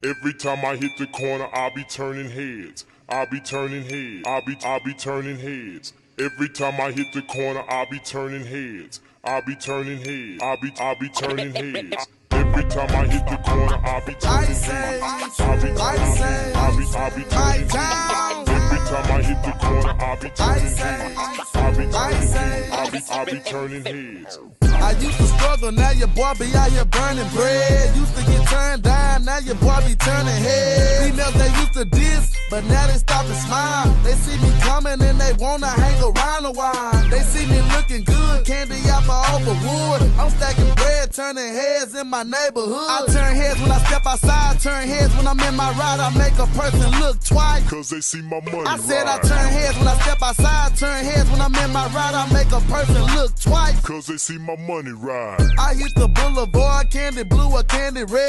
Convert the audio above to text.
Every time I hit the corner, I'll be turning heads. I'll be turning heads. I'll be turning heads. Every time I hit the corner, I'll be turning heads. I'll be turning heads. I'll be turning heads. Every time I hit the corner, I'll be turning heads. I'll be turning heads. I'll be turning heads. Every time I hit the corner, I'll be turning heads. I'll be turning heads. I'll be turning heads. I used to struggle, now your boy be out here burning bread. Used to get turned down, now your boy be turning heads. Females they used to diss, but now they stop and smile. They see me coming and they wanna hang around a while. They see me looking good, candy apple over wood. I'm stacking bread, turning heads in my neighborhood. I turn heads when I step outside, turn heads when I'm in my ride. I make a person look twice, cause they see my money. I said I turn heads when I step outside, turn heads when I'm in my ride. I make a person look twice, cause they see my money ride. I hit the boulevard, candy blue or candy red.